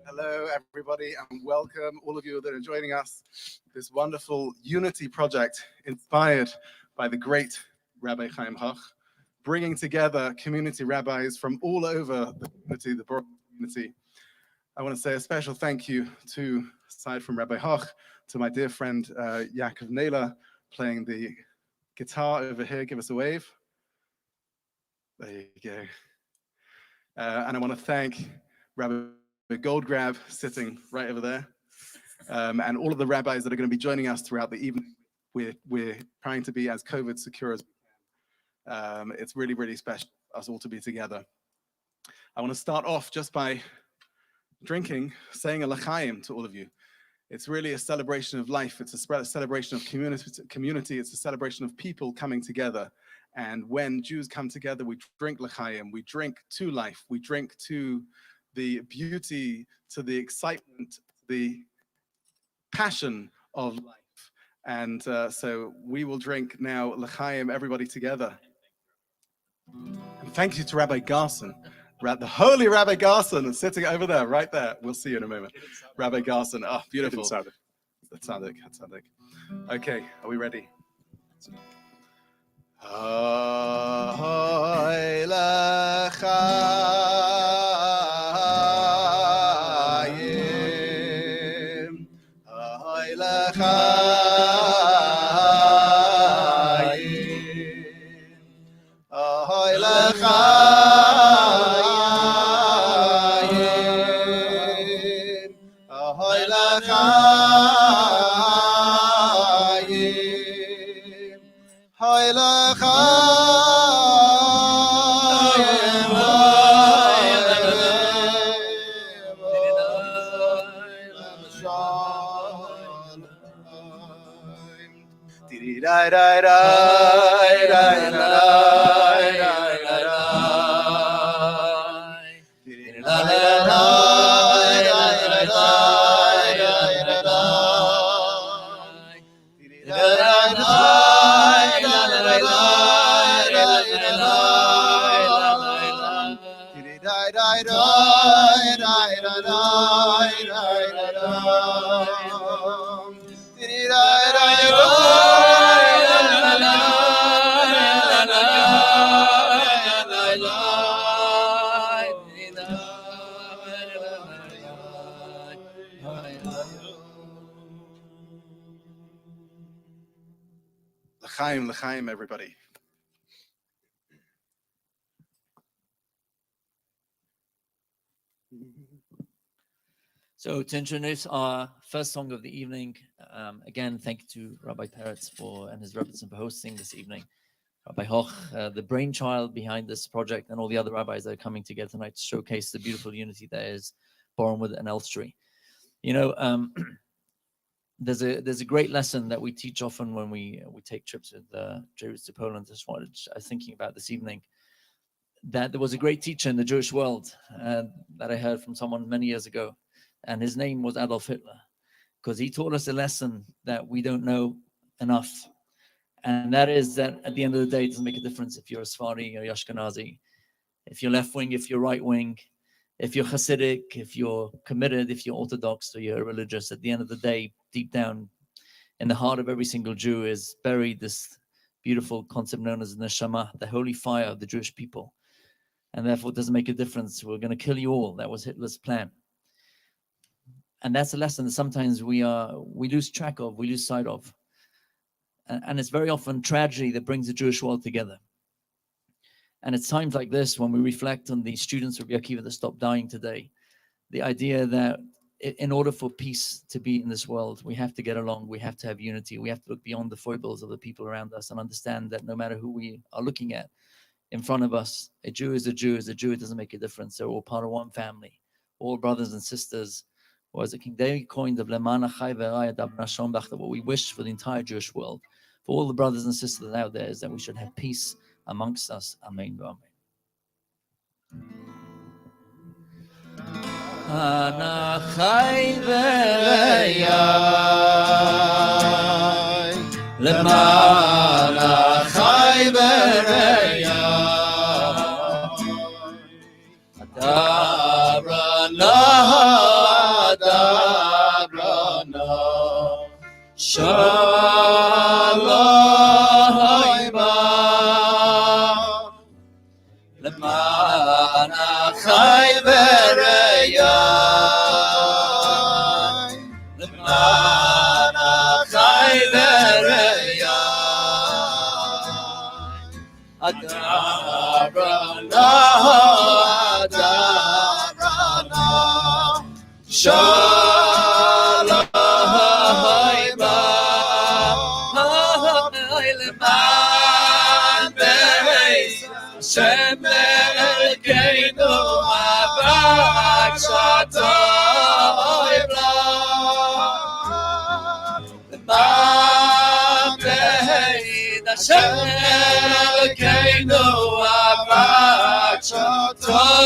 Hello, everybody, and welcome all of you that are joining us. This wonderful unity project inspired by the great Rabbi Chaim Hach, bringing together community rabbis from all over the community, the Borehamwood community. I want to say a special thank you to, aside from Rabbi Hach, to my dear friend Yaakov Naylor, playing the guitar over here. Give us a wave. There you go. And I want to thank Rabbi Goldgrab, sitting right over there, and all of the rabbis that are going to be joining us throughout the evening. We're trying to be as COVID secure as we can. It's really, really special for us all to be together. I want to start off just by saying a l'chaim to all of you. It's really a celebration of life. It's a celebration of community. It's a celebration of people coming together. And when Jews come together, we drink l'chaim. We drink to life. We drink to the beauty, to the excitement, the passion of life. And so we will drink now l'chaim, everybody together. And thank you to Rabbi Garson, the holy Rabbi Garson is sitting over there, right there. We'll see you in a moment. Rabbi Garson, oh, beautiful. Tzaddik. Okay, are we ready? Ahoy l'chaim, ahoy l'chaim, ahoy l'chaim, ahoy l'chaim, ahoy L'chaim, l'chaim, everybody. So to introduce our first song of the evening, again, thank you to Rabbi Peretz and his Rebbetzin for hosting this evening. Rabbi Hoch, the brainchild behind this project, and all the other rabbis that are coming together tonight to showcase the beautiful unity that is Borehamwood and Elstree. You know, there's a great lesson that we teach often when we take trips with Jews to Poland. I was thinking about this evening, that there was a great teacher in the Jewish world that I heard from someone many years ago. And his name was Adolf Hitler, because he taught us a lesson that we don't know enough. And that is that at the end of the day, it doesn't make a difference if you're a Sephardi or Ashkenazi, if you're left wing, if you're right wing, if you're Hasidic, if you're committed, if you're Orthodox or you're religious. At the end of the day, deep down in the heart of every single Jew is buried this beautiful concept known as the Neshama, the holy fire of the Jewish people. And therefore, it doesn't make a difference. We're going to kill you all. That was Hitler's plan. And that's a lesson that sometimes we lose track of, we lose sight of. And it's very often tragedy that brings the Jewish world together. And it's times like this when we reflect on the students of Rabbi Akiva that stopped dying today. The idea that in order for peace to be in this world, we have to get along, we have to have unity, we have to look beyond the foibles of the people around us and understand that no matter who we are looking at in front of us, a Jew is a Jew is a Jew. It doesn't make a difference. They're all part of one family, all brothers and sisters. Or as the King David coined of Lemana Chai V'Raya Dabna Shombach, that what we wish for the entire Jewish world, for all the brothers and sisters out there, is that we should have peace amongst us. Amen. Ana Chai V'Raya Lemana Chai V'Raya Shalom Lemana Chai V'Raya Lemana Chai V'Raya Adabrana Shalom Shem Elokeinu Avak Shatoy B'Lam L'man Be'ed Hashem Elokeinu Avak Shatoy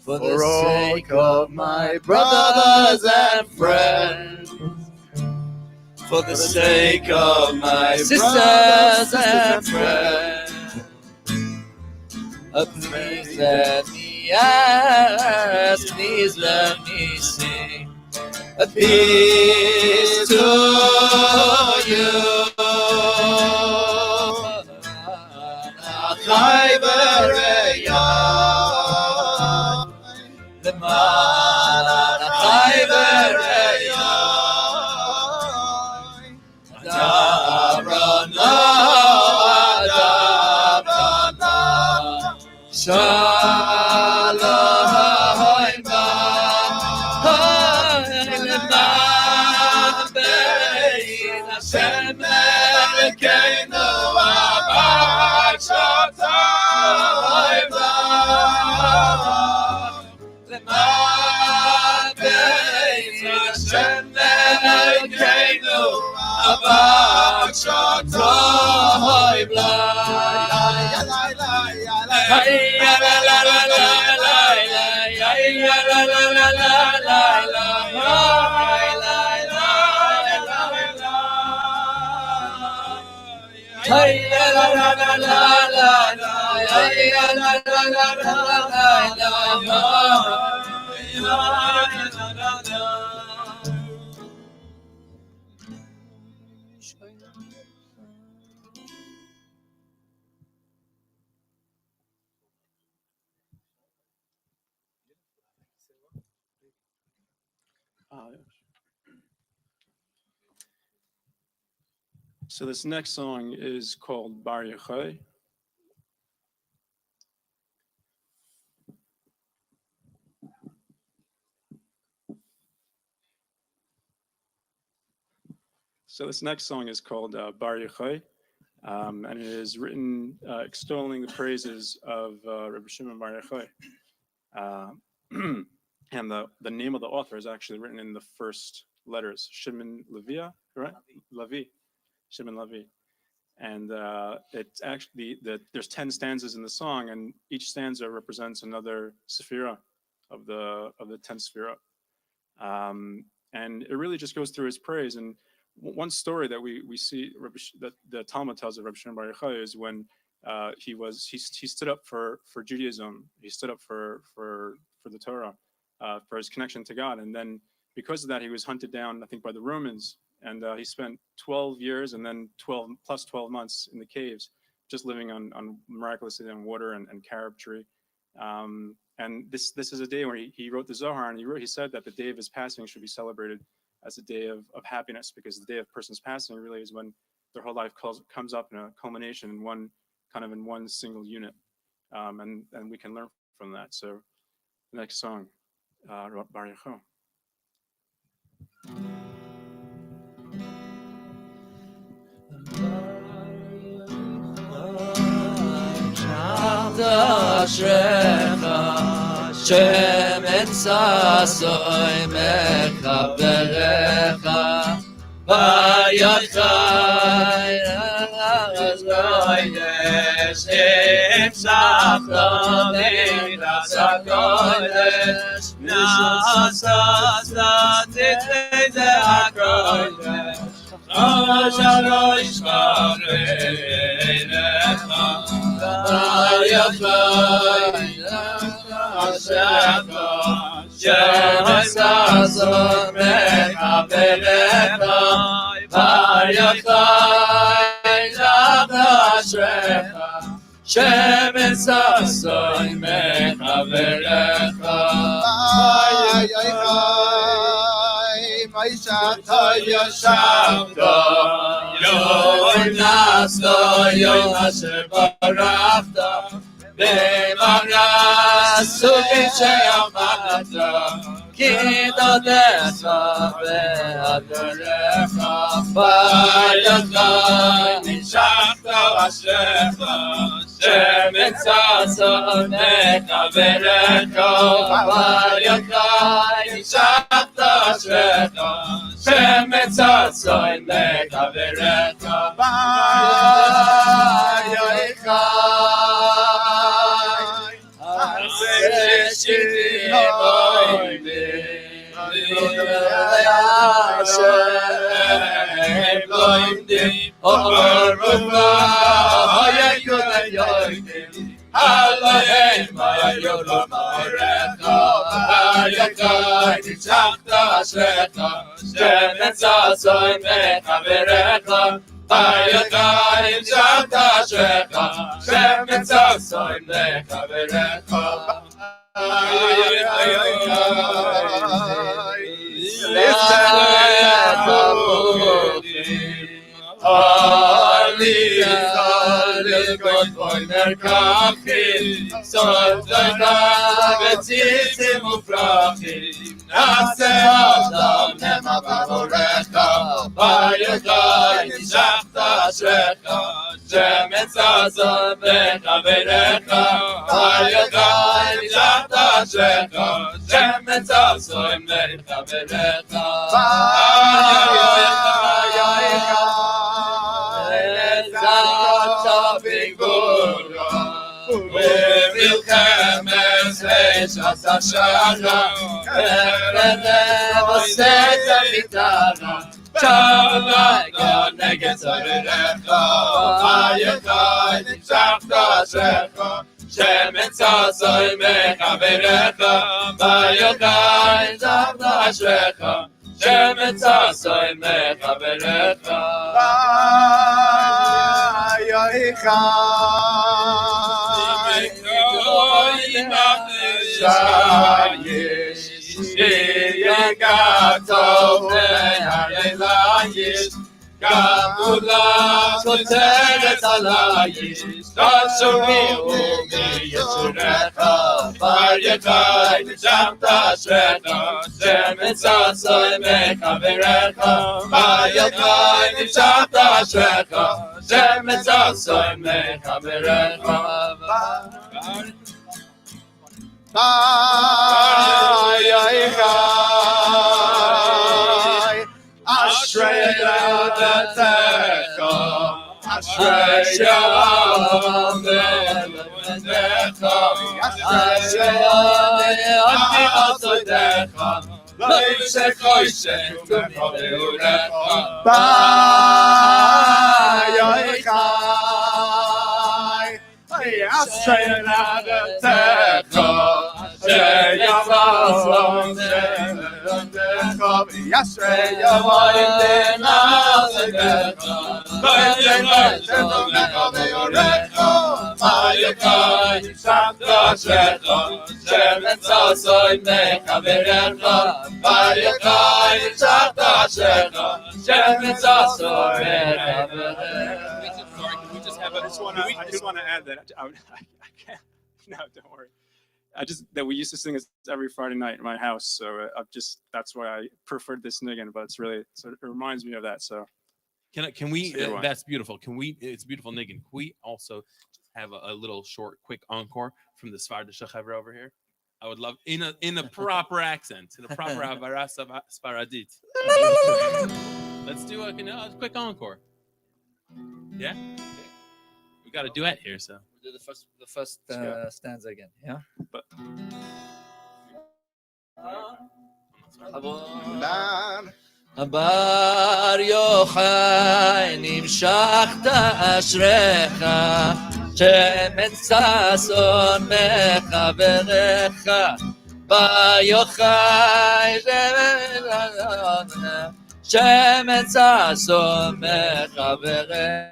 For the sake of my brothers and friends, for the sake of my sisters and friends, please let me ask, please let me sing a peace to you. Chai V'Raya Lemana Chai V'Raya Adabrana Shalom Lemana Be'ed Hashem Elokeinu Avak Shatoy B'Lam Lemana Be'ed Shenekeinu Abak Shatoy So this next song is called Bar Yochai. So this next song is called Bar Yochai, and it is written extolling the praises of Rabbi Shimon Bar Yochai. And the name of the author is actually written in the first letters, Shimon Levi, right? Levi, Shimon Levi. And it's actually there's 10 stanzas in the song, and each stanza represents another sephira of the 10 sephira. And it really just goes through his praise. And one story that we see that the Talmud tells of Rabbi Shimon Bar Yochai is when he stood up for Judaism. He stood up for the Torah, for his connection to God. And then because of that, he was hunted down, I think, by the Romans. And he spent 12 years and then 12 months in the caves, just living on miraculously on water and carob tree. And this is a day where he wrote the Zohar, and he said that the day of his passing should be celebrated as a day of happiness, because the day of a person's passing really is when their whole life comes up in a culmination in one single unit. And we can learn from that. So the next song, Bar Yochai. Shemen sasoy mekabelecha vayachai azloides im safron midas hakodesh nasas latitze hakodesh Asharosh kareilecha vayachai Shemen sasoy mekabelecha vayachai azloides Shemen sasoy mekabelecha Ma'ishato yashavto Yom nasto Yom asher barachta B'magras Sugin she'amata Ki dodecha ve'adorecha Vayachai nishachto ashecha Shemen sasoy mekabelecha Vayachai nishachto ashecha Shemen sasoy mekabelecha Vayachai Aseshiti moide Hashem loimdi Ohr Yisrael Elohim Yodom Orecha Vayachai nitzachta Ashrecha Shemen sasoy mekaverecha Vayachai nitzachta Ashrecha Shemen sasoy mekaverecha Goy merkachim, sodana v'tzitzim ufrachim, na'aseh adam nema b'vorecha, vayachai nishachta ashrecha, shemen sasoy mekaverecha, vayachai nishachta ashrecha, shemen sasoy mekaverecha. מחברך לזרת בגבורה ובמלחמת שש השנה ונבוסת המיתנה שבה נגד צורריך ויחי נמשכת אשריך שמצא סוי מחבריך ויחי נמשכת אשריך שמצא סוי מחבריך גם כולה כותרת עלייך, תשוביהו מישורך, ויחי נמשכת אשריך, שמצא סוי מחבריך, ויחי נמשכת אשריך, שמצא סוי מחבריך. Ashrei Adatecha, Ashrei Adatecha, Ashrei Adatecha, Loishech Loishech Tumirurecha, Bayochai, Ashrei Adatecha, Ashrei Adatecha, Yashrei Yavoyim Denasegecha, Vayekayim Mechaveyorecha, Vayekayim Nמשכת אשריך, שמצא סוי מחבריך, Vayekayim נמשכת אשריך, שמצא סוי מחבריך. I just want to add that I can't. No, don't worry. That we used to sing this every Friday night in my house, so that's why I preferred this niggin. But it reminds me of that. So can we? That's beautiful. Can we? It's beautiful niggin. Can we also have a little short, quick encore from the Sephardi Shechaver over here? I would love in a proper accent, in a proper Havara Sparadit. Let's do a quick encore. Yeah, we got a duet here, so. Do the first stanza again, yeah? But Bar Yochai נמשכת אשריך שמצא סון מחבריך בר יוחאי שמצא סון מחבריך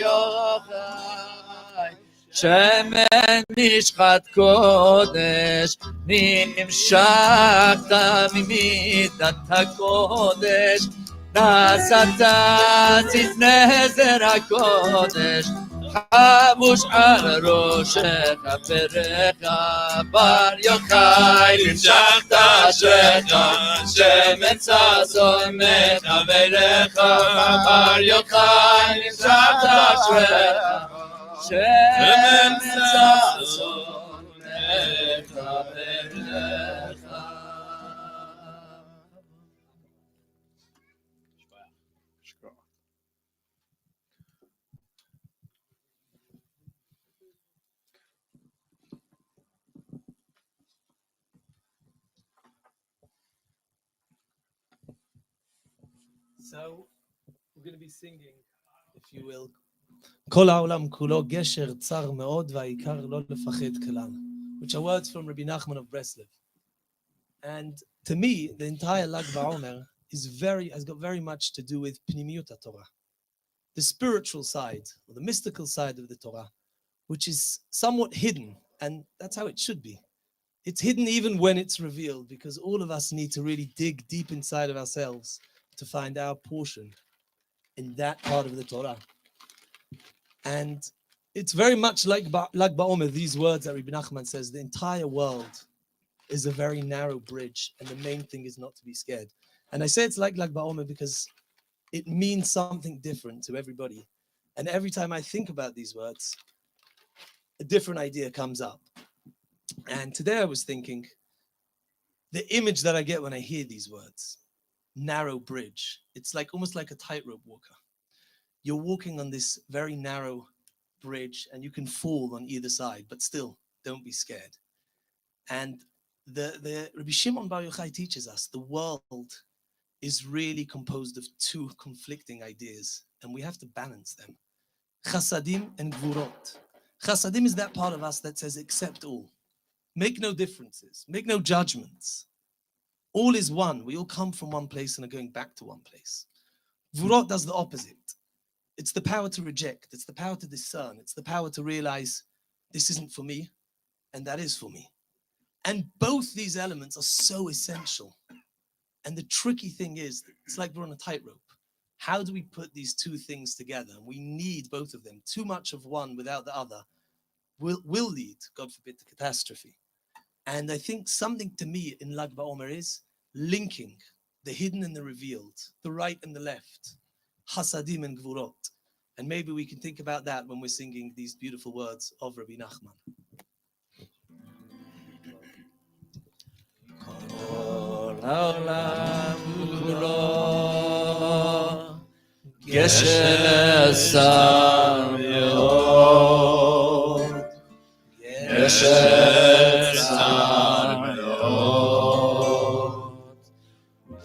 יוחאי שמן משחת קודש נמשכת ממידת הקודש נשאת צפני זר הקודש חבוש על ראשך פרך בר יוחאי נמשכת אשריך שמצא סון מחבריך בר יוחאי נמשכת אשריך שמצא סון מחבריך. So we're going to be singing, if you will, כל העולם כולו גשר צר מאוד והעיקר לא לפחד כלל, which are words from Rabbi Nachman of Breslev. And to me, the entire Lag Ba'Omer has got very much to do with Pnimiyut HaTorah, the spiritual side, or the mystical side of the Torah, which is somewhat hidden, and that's how it should be. It's hidden even when it's revealed, because all of us need to really dig deep inside of ourselves to find our portion in that part of the Torah. And it's very much like Lag Ba'Omer, these words that Rabbi Nachman says, the entire world is a very narrow bridge, and the main thing is not to be scared. And I say it's like Lag Ba'Omer because it means something different to everybody. And every time I think about these words, a different idea comes up. And today I was thinking, The image that I get when I hear these words, narrow bridge, it's like almost like a tightrope walker. You're walking on this very narrow bridge and you can fall on either side, but still don't be scared. And the Rabbi Shimon Bar Yochai teaches us the world is really composed of two conflicting ideas, and we have to balance them. Chasadim and Gvurot. Chasadim is that part of us that says accept all. Make no differences. Make no judgments. All is one. We all come from one place and are going back to one place. Gvurot does the opposite. It's the power to reject. It's the power to discern. It's the power to realize this isn't for me and that is for me. And both these elements are so essential. And the tricky thing is, it's like we're on a tightrope. How do we put these two things together? We need both of them. Too much of one without the other will lead, God forbid, to catastrophe. And I think something to me in Lag Ba'Omer is linking the hidden and the revealed, the right and the left, Hasadim and Gvurot. And maybe we can think about that when we're singing these beautiful words of Rabbi Nachman. Gesher Sameot, Gesher Sameot,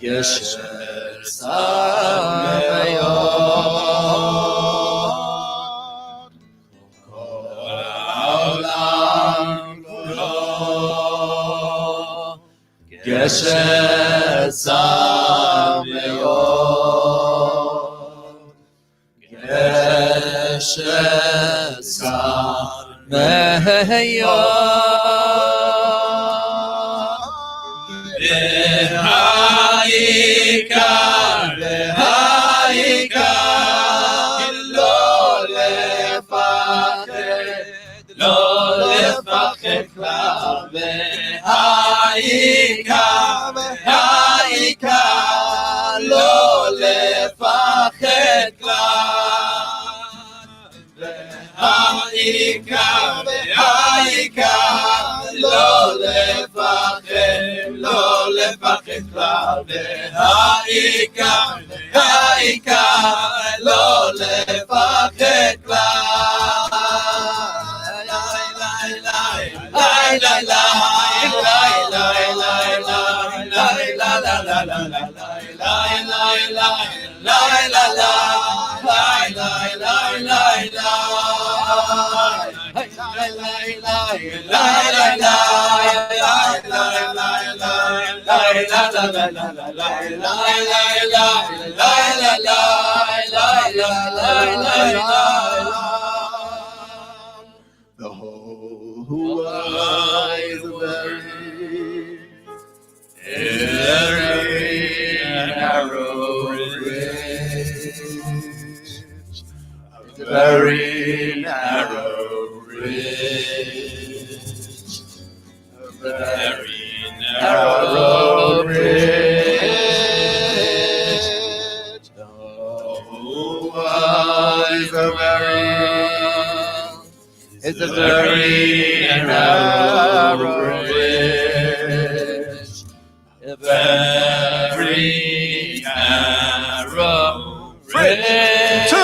Gesher Sameot, Kol Ha'olam Kulo, Gesher Sameot. The whole world is very narrow bridge, a very narrow bridge, a very narrow bridge. The whole world is a very narrow bridge, a very narrow bridge. 2,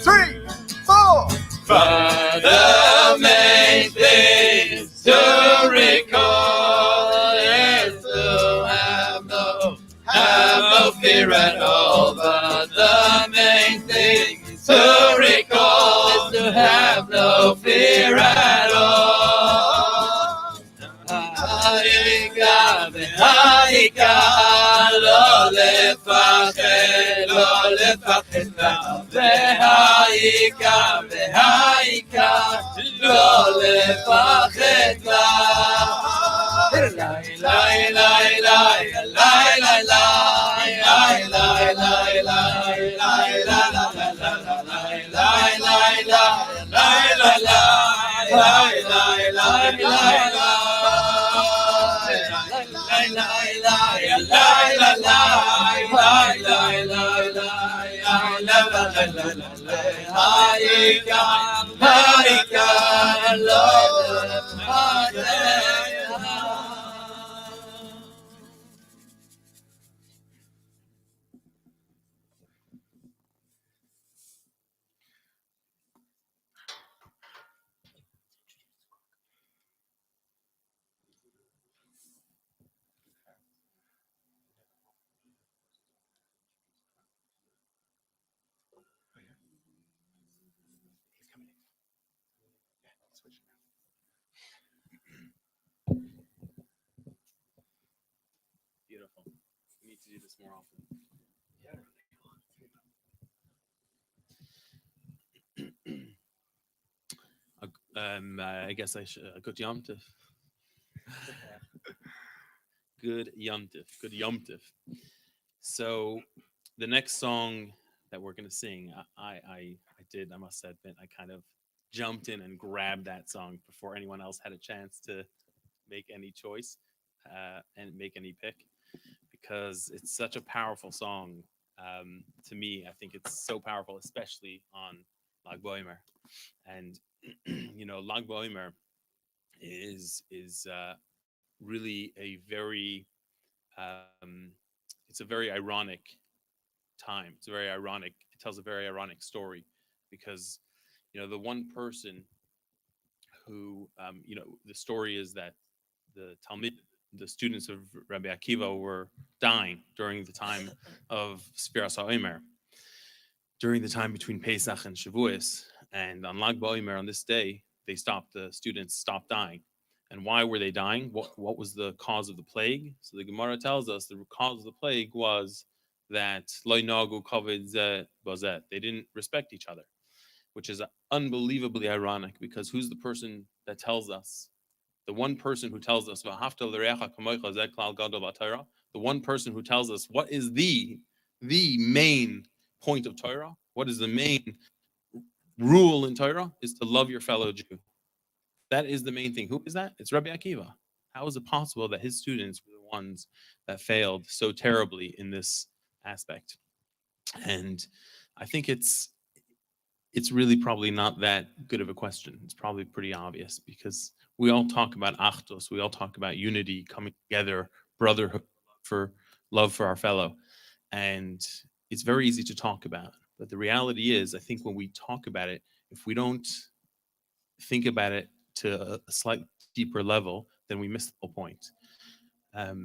3, 4. But the main thing to recall is to have no fear at all. But the main thing to recall is to have no fear at all. Ha'ika, lo lefached, Ha'ika, lo lefached. beautiful. We need to do this more often. I guess I should. Good Yom Tov. Good Yom Tov. Good Yom Tov. So the next song that we're going to sing, I must admit, I kind of jumped in and grabbed that song before anyone else had a chance to make any choice and make any pick, because it's such a powerful song. To me, I think it's so powerful, especially on Lag Ba'Omer. And Lag Ba'Omer is really a very it's a very ironic time. It's very ironic. It tells a very ironic story, because the one person who the story is that the students of Rabbi Akiva were dying during the time of Sfiras HaOmer, during the time between Pesach and Shavuos. And on Lag Ba'Omer, on this day, the students stopped dying. And why were they dying? What was the cause of the plague? So the Gemara tells us the cause of the plague was that lo nagu kavod zeh bazeh. They didn't respect each other, which is unbelievably ironic, because who's the person that tells us? The one person who tells us v'ahavta l'reacha kamocha zeh klal gadol b'Torah. The one person who tells us what is the main point of Torah, what is the main rule in Torah, is to love your fellow Jew. That is the main thing. Who is that? It's Rabbi Akiva. How is it possible that his students were the ones that failed so terribly in this aspect? And I think it's really probably not that good of a question. It's probably pretty obvious, because we all talk about achdus, we all talk about unity, coming together, brotherhood, love for our fellow. And it's very easy to talk about. But the reality is, I think when we talk about it, if we don't think about it to a slightly deeper level, then we miss the whole point. I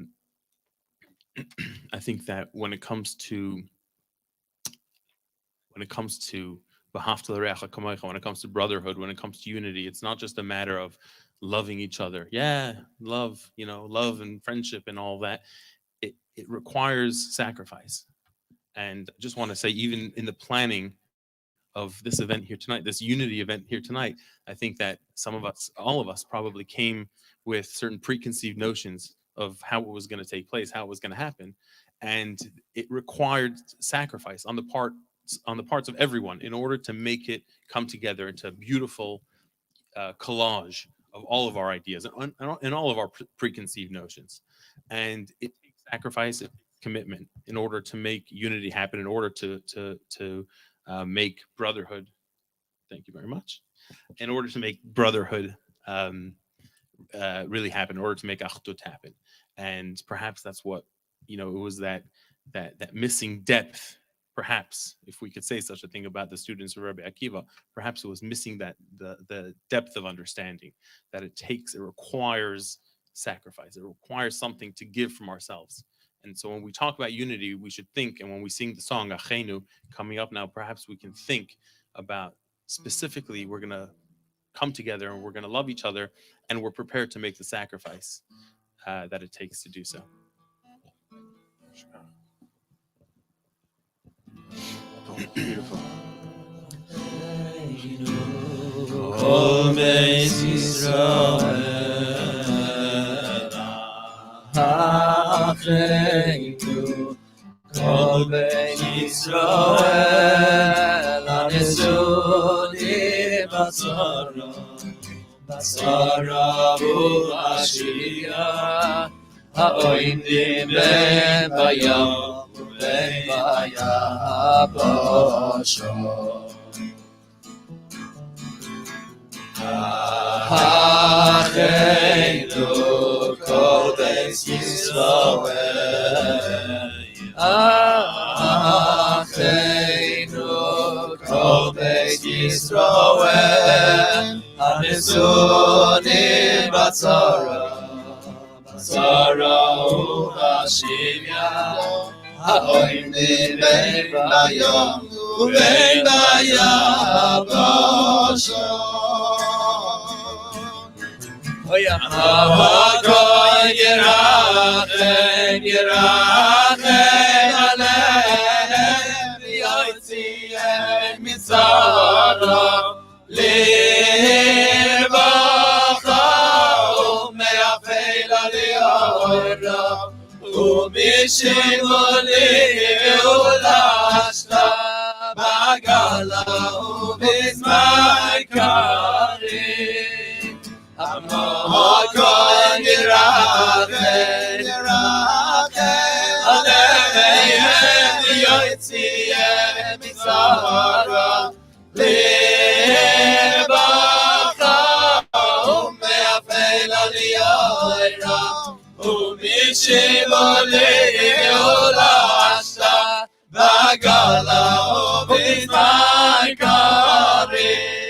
think that when it comes to b'ahavta l'reacha kamocha, when it comes to brotherhood, when it comes to unity, it's not just a matter of loving each other. Yeah, love and friendship and all that. It requires sacrifice. And I just want to say, even in the planning of this event here tonight, this unity event here tonight, I think that all of us probably came with certain preconceived notions of how it was going to take place, how it was going to happen. And it required sacrifice on the parts of everyone in order to make it come together into a beautiful collage of all of our ideas and all of our preconceived notions. And it takes sacrifice, it takes commitment in order to make unity happen, in order to make brotherhood. Thank you very much. In order to make brotherhood really happen, in order to make achdut happen. And perhaps that's what it was, that missing depth. Perhaps, if we could say such a thing about the students of Rabbi Akiva, perhaps it was missing that the depth of understanding that it requires sacrifice. It requires something to give from ourselves. And so when we talk about unity, we should think, and when we sing the song Achenu coming up now, perhaps we can think about specifically, we're going to come together and we're going to love each other, and we're prepared to make the sacrifice that it takes to do so. Beautiful. Kol Beis Yisrael Achenu, Kol Beis Yisrael Anesuni Basara U'Ashriya Ha'oindim Ben Bayam Ben Bayabosho Achenu Kol Beis Yisrael Achenu Kol Beis Yisrael Hanesuni Batzara U'Ashriya Ha'oindim Ben Bayam Ben Bayabosho Ha'Koy Yerachenu ירחם עליהם ויוציאם מצרה לרווחה ומאפל ליאורה ומשמאלי ולשתה בגלה ובזמן קריב המקום ירחם עליהם ויוציאם מצרה לרווחה ומאפל ליאורה ומשמאלי ולשתה בגלה ובזמן קריב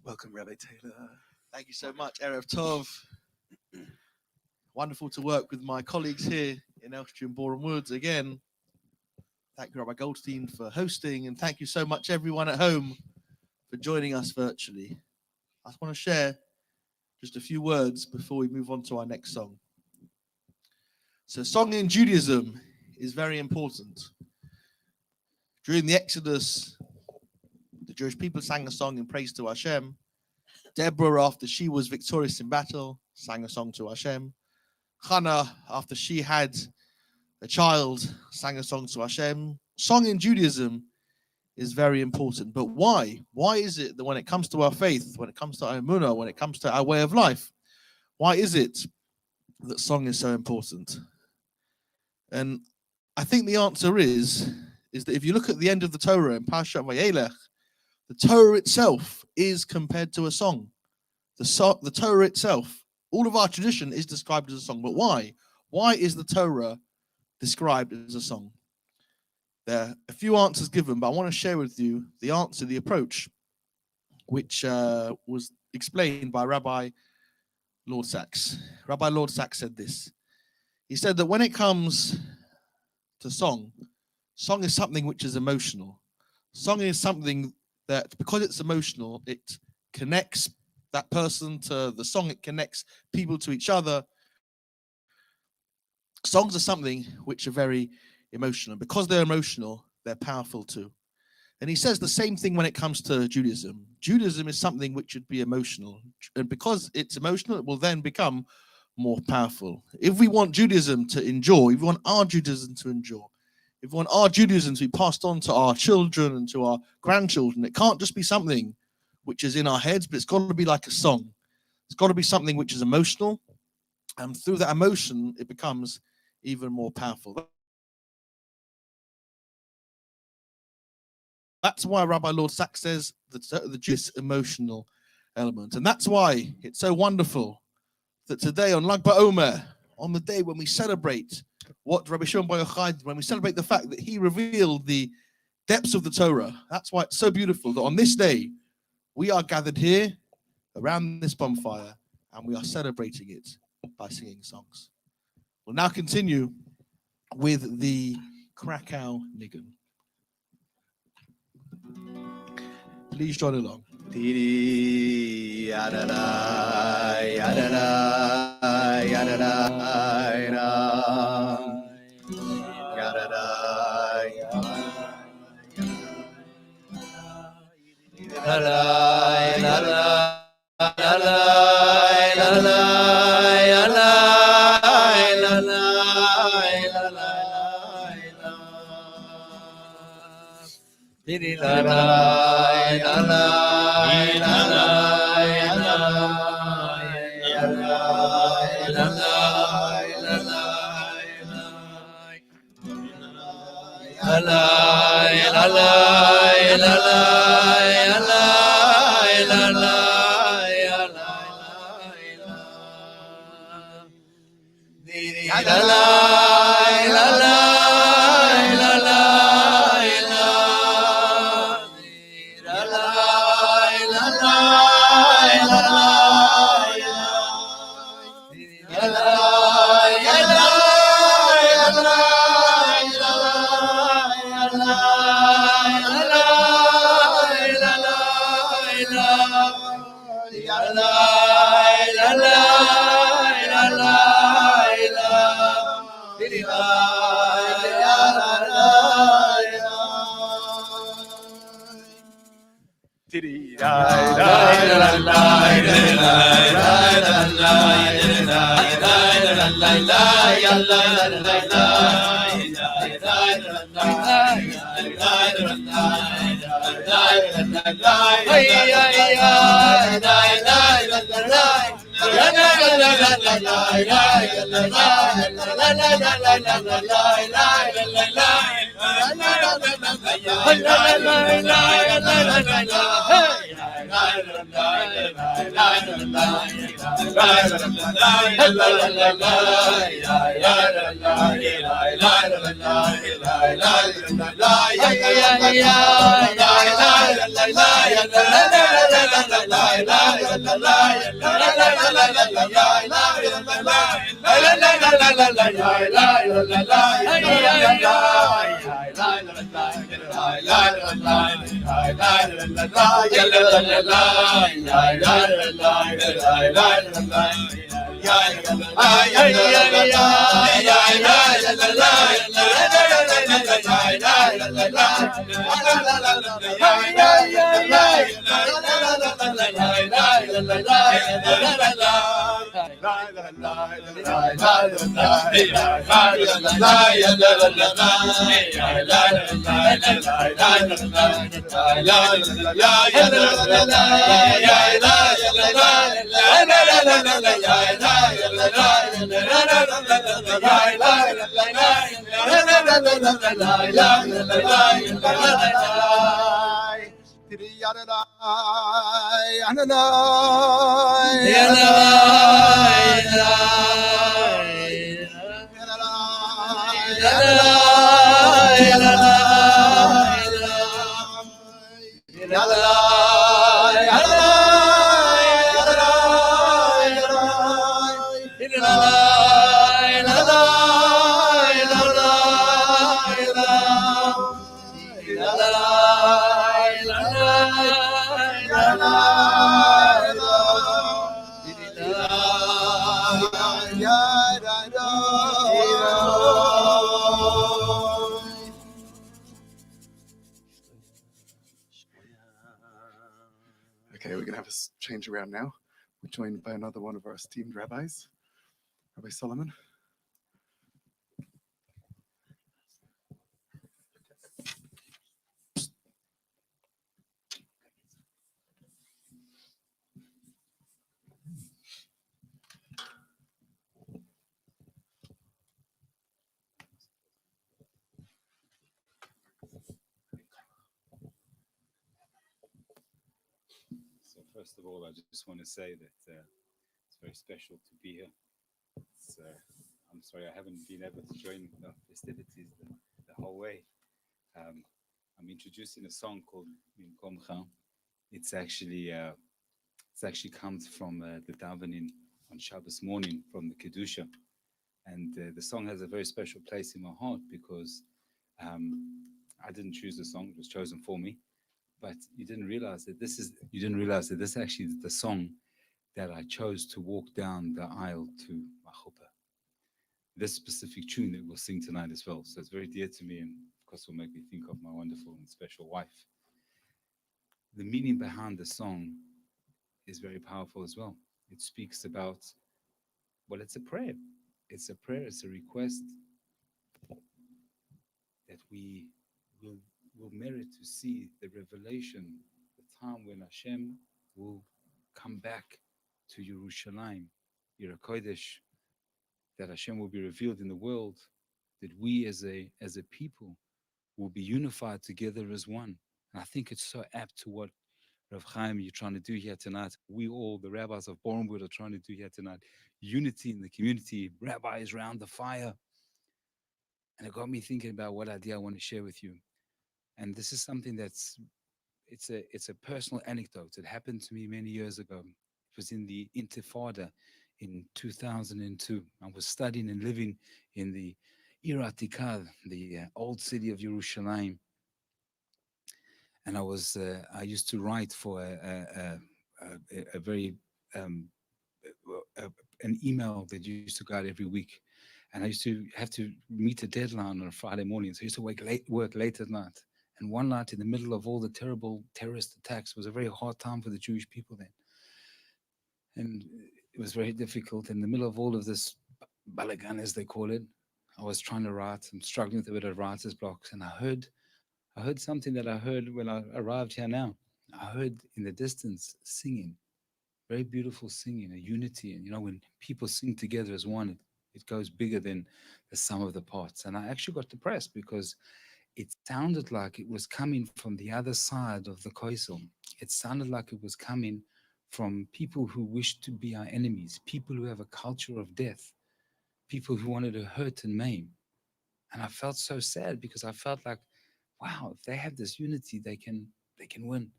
Welcome, Rabbi Taylor. Thank you so much, Erev Tov. Wonderful to work with my colleagues here in Elstree and Borehamwood. Again, thank you, Rabbi Goldstein, for hosting, and thank you so much, everyone at home, for joining us virtually. I just want to share just a few words before we move on to our next song. So, song in Judaism is very important. During the Exodus, the Jewish people sang a song in praise to Hashem. Deborah, after she was victorious in battle, sang a song to Hashem. Hannah, after she had a child, sang a song to Hashem. Song in Judaism is very important. But why? Why is it that when it comes to our faith, when it comes to our emunah, when it comes to our way of life, why is it that song is so important? And I think the answer is that if you look at the end of the Torah in Parashat Vayelech, the Torah itself is compared to a song. The Torah itself, all of our tradition is described as a song. But why? Why is the Torah described as a song? There are a few answers given, but I want to share with you the answer, the approach, which was explained by Rabbi Lord Sachs. Rabbi Lord Sachs said this. He said that when it comes to song is something which is emotional. Song is something that, because it's emotional, it connects that person to the song, it connects people to each other. Songs are something which are very emotional. And because they're emotional, they're powerful too. And he says the same thing when it comes to Judaism. Judaism is something which should be emotional. And because it's emotional, it will then become more powerful. If we want Judaism to endure, if we want our Judaism to endure, if we want our Judaism to be passed on to our children and to our grandchildren, it can't just be something which is in our heads, but it's got to be like a song. It's got to be something which is emotional. And through that emotion, it becomes even more powerful. That's why Rabbi Lord Sachs says the Jewish emotional element. And that's why it's so wonderful that today on Lag Ba'Omer, on the day when we celebrate what Rabbi Shimon Bar Yochai did, when we celebrate the fact that he revealed the depths of the Torah, that's why it's so beautiful that on this day, we are gathered here around this bonfire and we are celebrating it by singing songs. We'll now continue with the Krakow Nigun. Please join along. Okay, we're going to have a change around now. We're joined by another one of our esteemed rabbis, Rabbi Solomon. So first of all, I just want to say that it's very special to be here. I'm sorry I haven't been able to join the festivities the whole way. I'm introducing a song called Mimkomcha. It's actually comes from the davening on Shabbos morning from the Kedusha, and the song has a very special place in my heart because I didn't choose the song; it was chosen for me. But you didn't realize that this is actually the song that I chose to walk down the aisle to my chuppah. This specific tune that we'll sing tonight as well. So it's very dear to me, and of course will make me think of my wonderful and special wife. The meaning behind the song is very powerful as well. It speaks about, well, it's a prayer. It's a prayer, it's a request that we will merit to see the revelation, the time when Hashem will come back to Yerushalayim, Yer HaKodesh, that Hashem will be revealed in the world, that we as a people will be unified together as one. And I think it's so apt to what Rav Chaim, you're trying to do here tonight. We all, the rabbis of Borehamwood, are trying to do here tonight. Unity in the community, rabbis around the fire. And it got me thinking about what idea I want to share with you. And this is something it's a personal anecdote. It happened to me many years ago. It was in the Intifada in 2002. I was studying and living in the Ir Atikah, the old city of Yerushalayim. And I used to write for a very an email that used to go out every week, and I used to have to meet a deadline on a Friday morning. So I used to work late at night. And one night, in the middle of all the terrible terrorist attacks, was a very hard time for the Jewish people then, and it was very difficult. In the middle of all of this balagan, as they call it, I was trying to write. I'm struggling with a bit of writer's blocks, and I heard something that I heard when I arrived here now. I heard in the distance singing, very beautiful singing, a unity. And when people sing together as one, it goes bigger than the sum of the parts. And I actually got depressed because it sounded like it was coming from the other side of the koisel. It sounded like it was coming from people who wished to be our enemies, people who have a culture of death, people who wanted to hurt and maim. And I felt so sad because I felt like, wow, if they have this unity, they can win.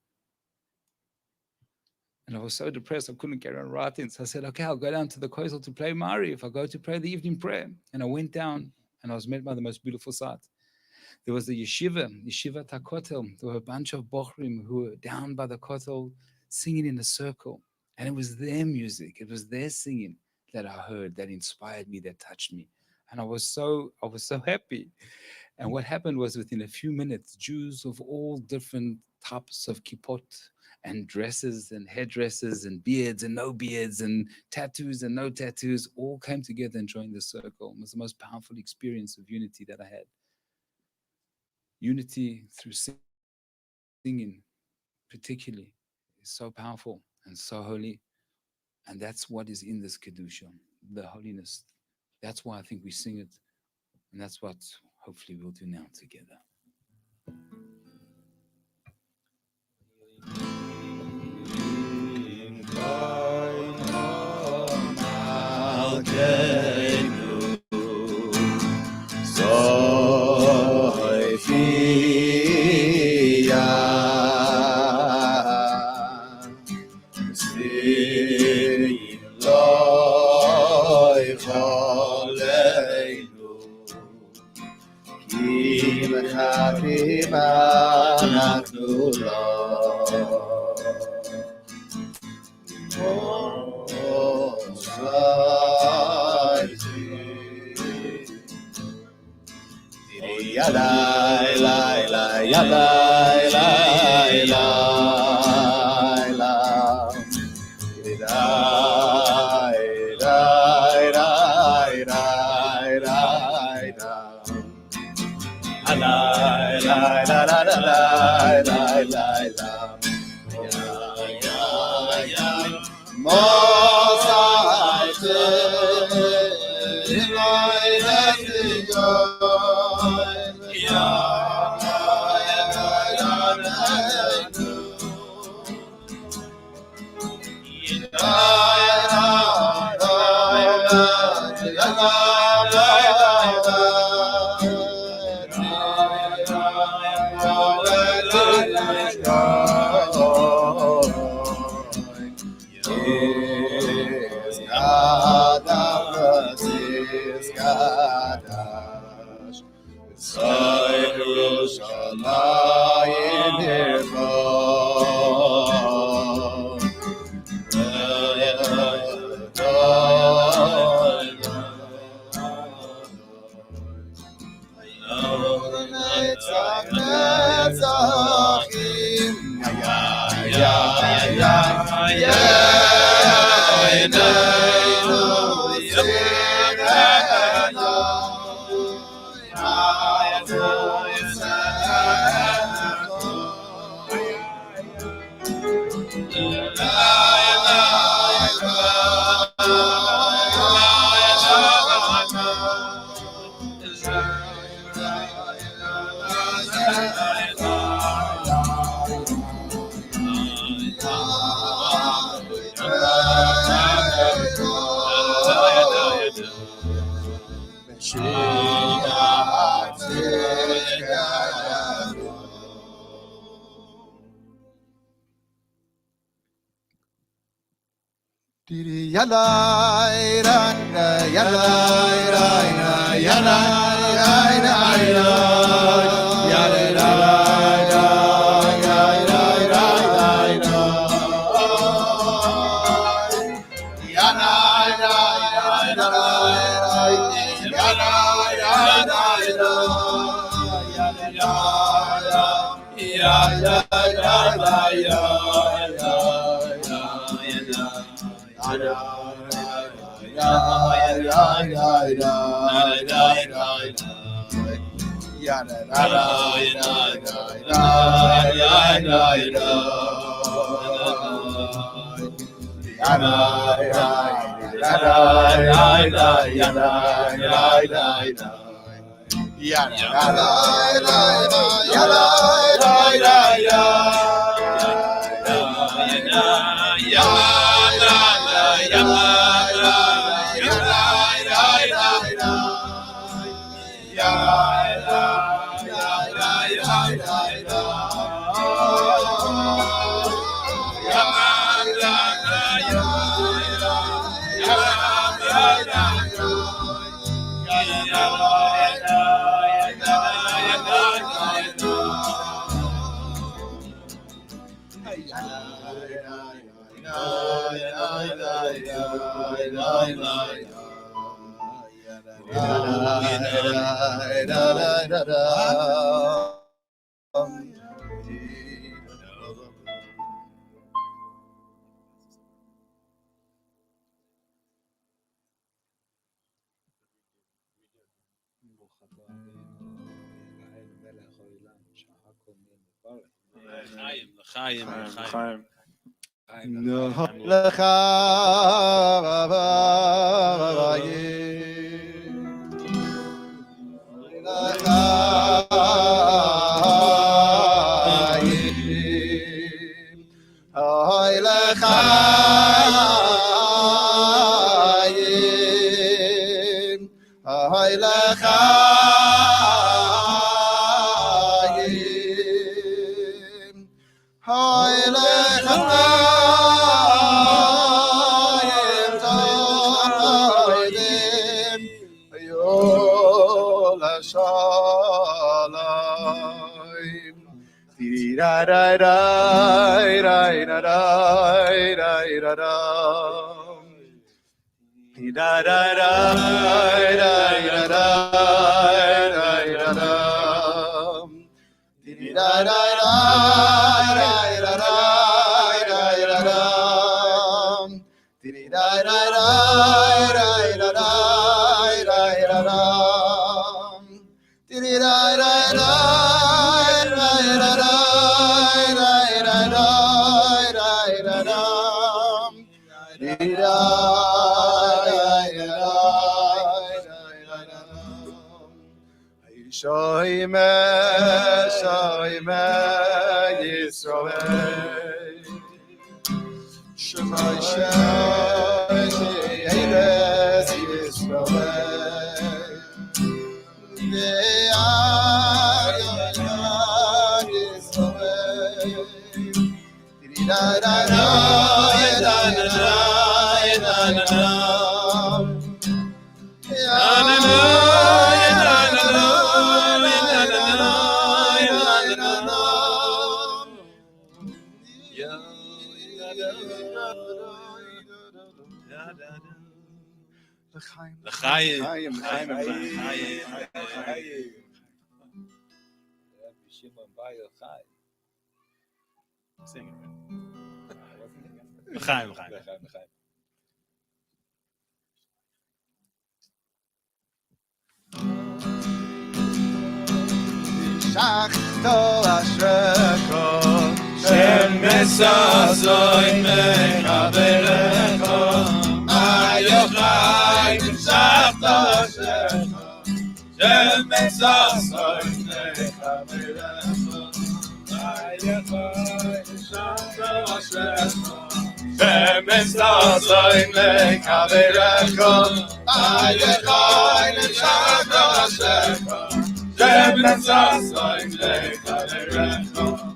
And I was so depressed, I couldn't carry on writing. So I said, okay, I'll go down to the koisel to play Mari if I go to pray the evening prayer. And I went down and I was met by the most beautiful sight. There was the yeshiva Takotel. There were a bunch of bochrim who were down by the kotel singing in a circle. And it was their music, it was their singing that I heard, that inspired me, that touched me. And I was so happy. And what happened was, within a few minutes, Jews of all different types of kippot and dresses and headdresses and beards and no beards and tattoos and no tattoos all came together and joined the circle. It was the most powerful experience of unity that I had. Unity through singing, particularly, is so powerful and so holy. And that's what is in this Kedusha, the holiness. That's why I think we sing it. And that's what hopefully we'll do now together.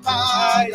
Ay,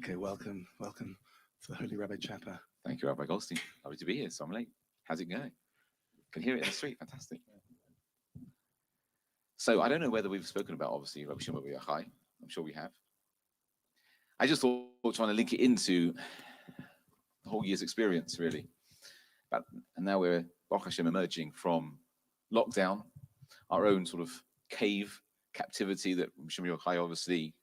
Okay, welcome to the Holy Rabbi Chapel. Thank you, Rabbi Goldstein. Lovely to be here. So I'm late. How's it going? Can hear it in the street. Fantastic. So I don't know whether we've spoken about, obviously, Rabbi Shimon Bar Yochai. I'm sure we have. I just thought trying to link it into the whole year's experience, really. And now we're, Baruch Hashem, emerging from lockdown, our own sort of cave captivity that Rabbi Shimon Bar Yochai obviously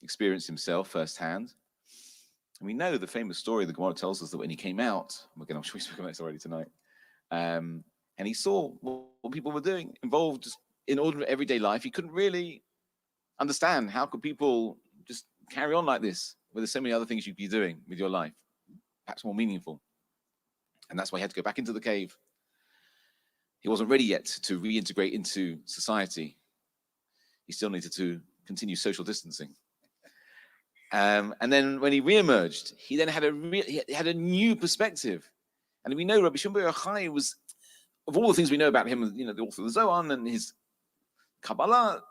experienced himself firsthand. And we know the famous story, the Gemara tells us that when he came out, again, I'm sure we spoke about this already tonight, and he saw what people were doing, involved in ordinary everyday life. He couldn't really understand how could people just carry on like this when there's so many other things you could be doing with your life, perhaps more meaningful. And that's why he had to go back into the cave. He wasn't ready yet to reintegrate into society. He still needed to continue social distancing. And then when he re-emerged, he then had a new perspective. And we know Rabbi Shimon Bar Yochai was, of all the things we know about him, you know, the author of the Zohar and his Kabbalah,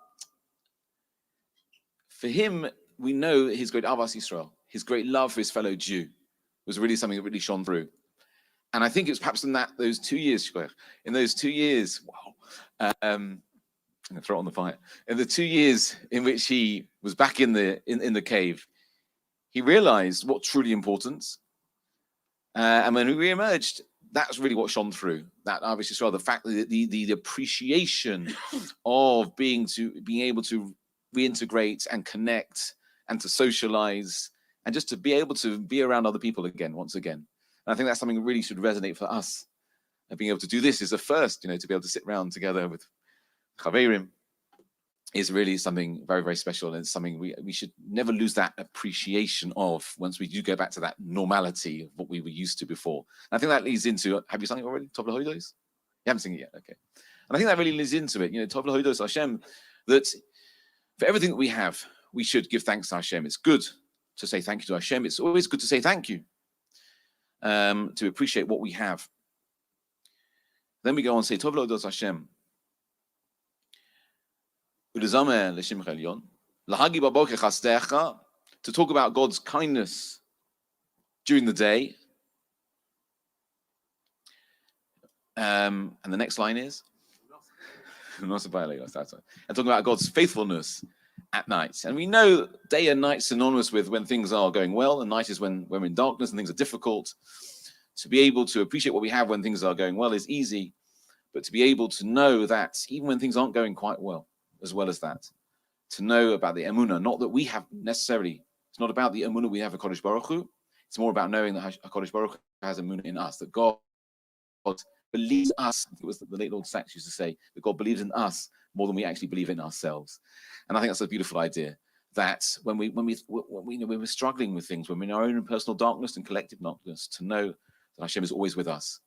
for him, we know his great Avas Yisrael, his great love for his fellow Jew was really something that really shone through. And I think it was perhaps in those 2 years, wow, I'm gonna throw it on the fire. In the 2 years in which he was back in the cave, he realized what's truly important. And when he re-emerged, that's really what shone through. That obviously saw the fact that the appreciation of being able to reintegrate and connect and to socialize and just to be able to be around other people again, once again. And I think that's something that really should resonate for us. And being able to do this is a first, to be able to sit around together with Chaverim is really something very, very special. And it's something we should never lose that appreciation of once we do go back to that normality of what we were used to before. And I think that leads into, have you sung it already? Tov L'Hodos? You haven't sung it yet, okay. And I think that really leads into it, Tov L'Hodos Hashem, that for everything that we have, we should give thanks to Hashem. It's good to say thank you to Hashem. It's always good to say thank you, to appreciate what we have. Then we go on and say, Tov L'Hodos Hashem. To talk about God's kindness during the day. And the next line is, and talking about God's faithfulness at night. And we know day and night synonymous with when things are going well, and night is when we're in darkness and things are difficult. To be able to appreciate what we have when things are going well is easy, but to be able to know that even when things aren't going quite well, as well as that, to know about the emunah, not that we have necessarily, it's not about the emunah we have a Kodesh Baruch Hu, it's more about knowing that HaKadosh Baruch Hu has emunah in us, that God believes us. I think it was the late Lord Sachs used to say that God believes in us more than we actually believe in ourselves. And I think that's a beautiful idea, that when we're struggling with things, when we're in our own personal darkness and collective darkness, to know that Hashem is always with us.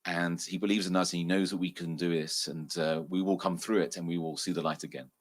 And he believes in us and he knows that we can do this, and we will come through it and we will see the light again.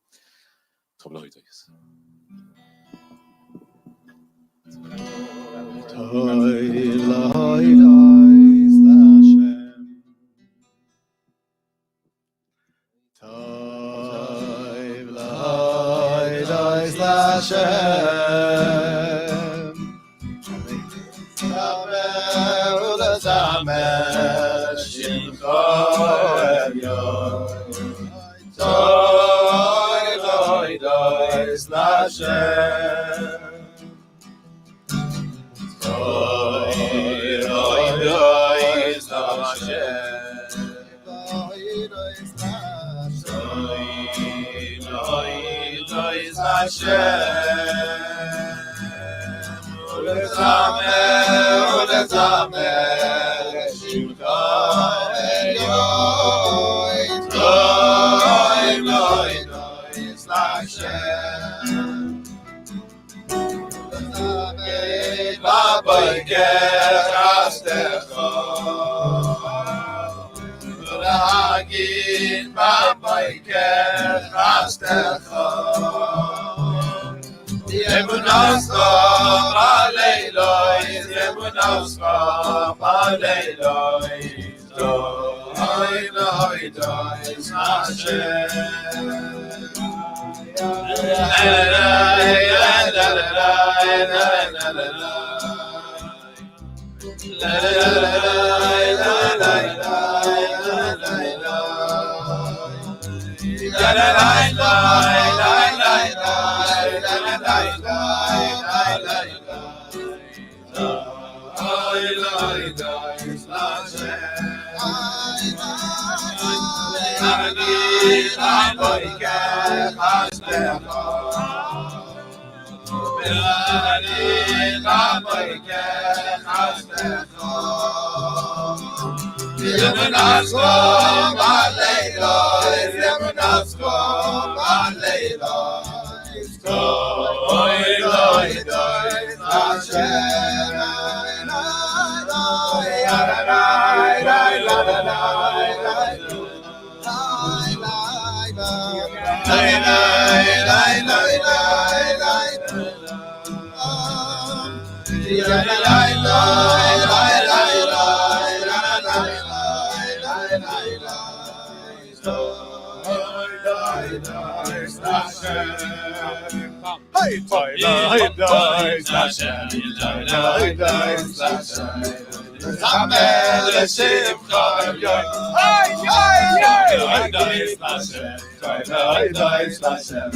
Dois Lashem, Dois Lashem.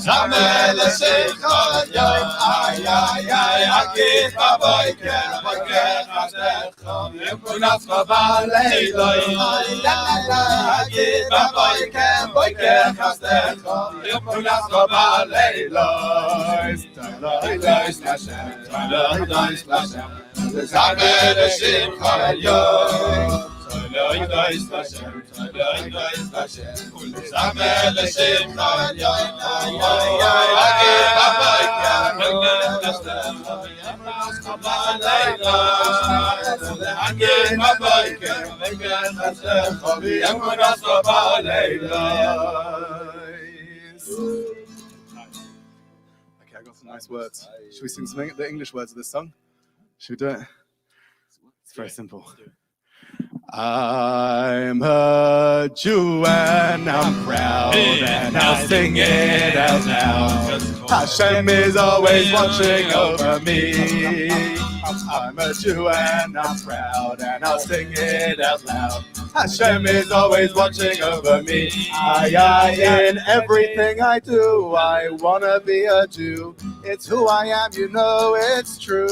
Zamel Sheikhon Yom, ay ay ay, Akit Baboiker, Boiker Chasecho, Yemunatcha Baleiloi, ay ay ay, Akit Baboiker, Boiker Chasecho, Yemunatcha Baleiloi. Dois Lashem, Dois Lashem. Zamel Sheikhon Yom. Dois Lashem, Dois Lashem. Zamel Sheikhon Yom, ay ay ay, Akit Baboiker, Boiker Chasecho, Yemunatcha Baleiloi. Akit Baboiker, Boiker Chasecho, Yemunatcha Baleiloi. Okay, I got some nice words. Should we sing some the English words of this song? Should we do it? It's very simple. I'm a Jew and I'm proud and I'll sing it out loud. Hashem is always watching over me. I'm a Jew and I'm proud and I'll sing it out loud. Hashem is always watching over me. In everything I do, I wanna be a Jew. It's who I am, you know it's true.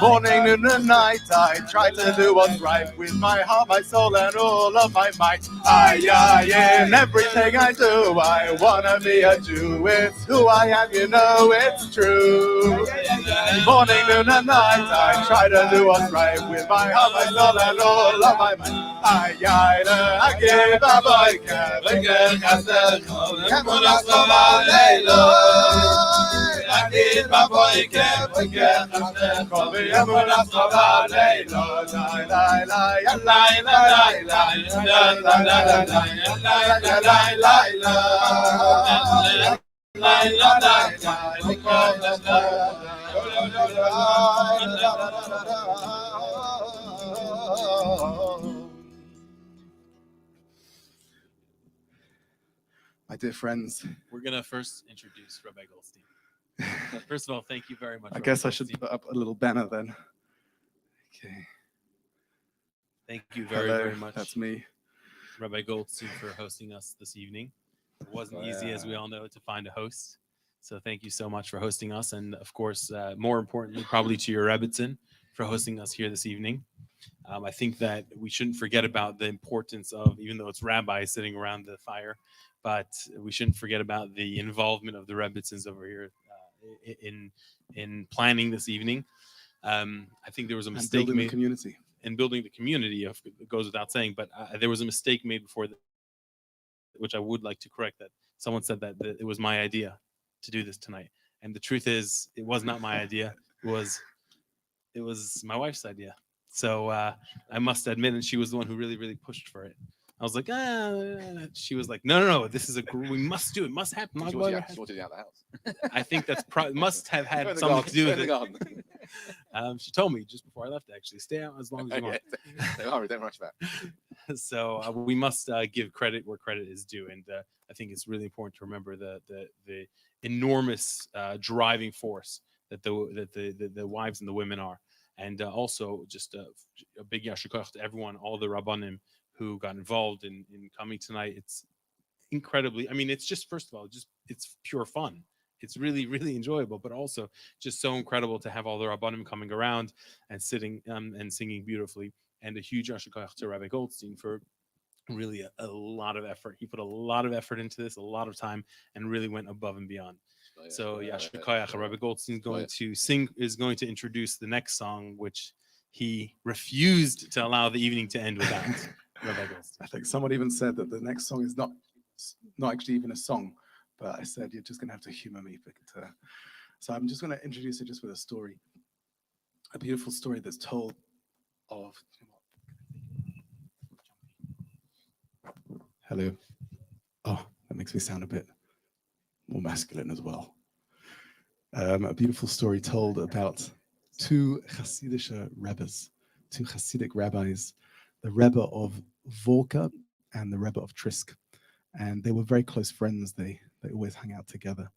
Morning, noon, and night, I try to do what's right with my heart, my soul, and all of my might. In everything I do, I wanna be a Jew. It's who I am, you know it's true. Morning, noon, and night, I try to do what's right with my heart, my soul, and all of my might. Akit Baboiker, Boiker Chasecho, Yemunatcha Baleiloi. Akit Baboiker, Boiker Chasecho, Yemunatcha Baleiloi. My dear friends, We're gonna first introduce Rabbi Goldstein. First of all, thank you very much. I Rabbi guess I should Goldstein. put up a little banner then. Okay. Thank you very, Hello, very much, that's me. Rabbi Goldstein, for hosting us this evening. It wasn't easy, as we all know, to find a host. So thank you so much for hosting us, and of course, more importantly, probably to your Rebbitzin for hosting us here this evening. I think that we shouldn't forget about the importance of, even though it's rabbis sitting around the fire, but we shouldn't forget about the involvement of the Rebbitzins over here in planning this evening. I think there was a mistake building the made community. in building the community. It goes without saying, but there was a mistake made before, which I would like to correct. That someone said that it was my idea to do this tonight, and the truth is, it was not my idea. It was my wife's idea. So I must admit, and she was the one who really, really pushed for it. I was like, she was like, no, this is we must do it, must happen. She wanted you out of the house. I think that's must have Go in had the something garden, to do go with in the it. garden. She told me just before I left, actually, stay out as long as you want. Don't rush back. So we must give credit where credit is due, and I think it's really important to remember the enormous driving force that the wives and the women are, and also just a big yashar koach to everyone, all the rabbanim who got involved in coming tonight. It's incredibly, I mean, it's just, first of all, it's pure fun. It's really, really enjoyable, but also just so incredible to have all the rabbanim coming around and sitting and singing beautifully. And a huge yashar koach to Rabbi Goldstein for really a lot of effort. He put a lot of effort into this, a lot of time, and really went above and beyond. So yashar koach, Rabbi Goldstein is going to introduce the next song, which he refused to allow the evening to end without. Rabbi Goldstein. I think someone even said that the next song is not actually even a song, but I said you're just going to have to humor me. But, so I'm just going to introduce it just with a story, a beautiful story that's told of. Hello. Oh, that makes me sound a bit more masculine as well. A beautiful story told about two Hasidic Rabbis, two Hasidic rabbis, the Rebbe of Vorka and the Rebbe of Trisk. And they were very close friends. They always hung out together.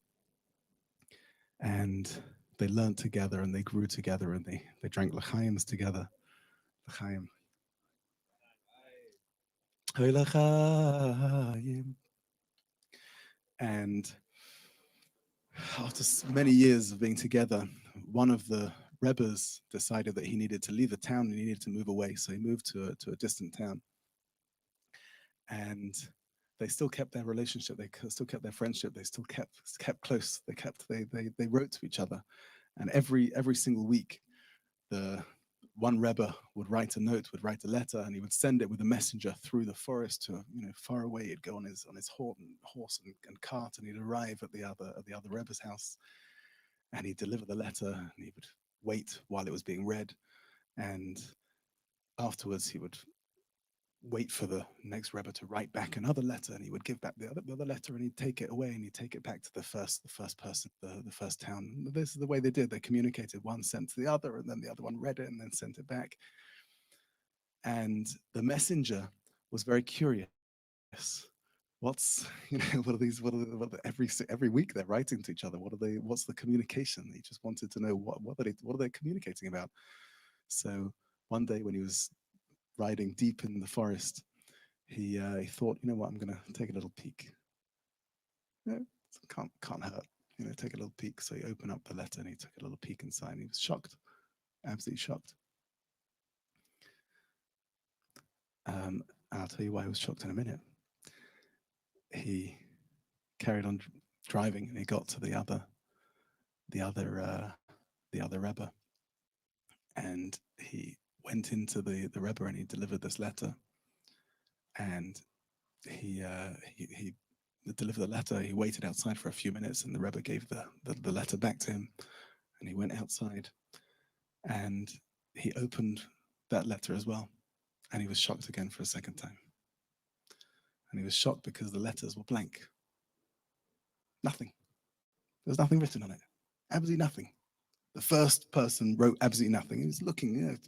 And they learned together and they grew together and they drank l'chaims together. L'chaim. And after many years of being together, one of the Rebbes decided that he needed to leave the town and he needed to move away. So he moved to a distant town. And they still kept their relationship. They still kept their friendship. They still kept close. They wrote to each other. And every single week, the one Rebbe would write a note, would write a letter, and he would send it with a messenger through the forest to, far away. He'd go on his horse and cart, and he'd arrive at the other Rebbe's house, and he'd deliver the letter, and he would wait while it was being read, and afterwards he would wait for the next Rebbe to write back another letter, and he would give back the other letter, and he'd take it away, and he'd take it back to the first person, the first town. And this is the way they did. They communicated. One sent to the other, and then the other one read it and then sent it back. And the messenger was very curious. What's what are these? Every week they're writing to each other. What's the communication? He just wanted to know what are they communicating about. So one day when he was riding deep in the forest, he thought, you know what, I'm going to take a little peek. Can't hurt, take a little peek. So he opened up the letter and he took a little peek inside. And he was shocked, absolutely shocked. I'll tell you why he was shocked in a minute. He carried on driving and he got to the other Rebbe, and he went into the Rebbe and he delivered this letter, and he delivered the letter. He waited outside for a few minutes, and the Rebbe gave the letter back to him, and he went outside, and he opened that letter as well, and he was shocked again for a second time. And he was shocked because the letters were blank. Nothing. There was nothing written on it. Absolutely nothing. The first person wrote absolutely nothing. He was looking,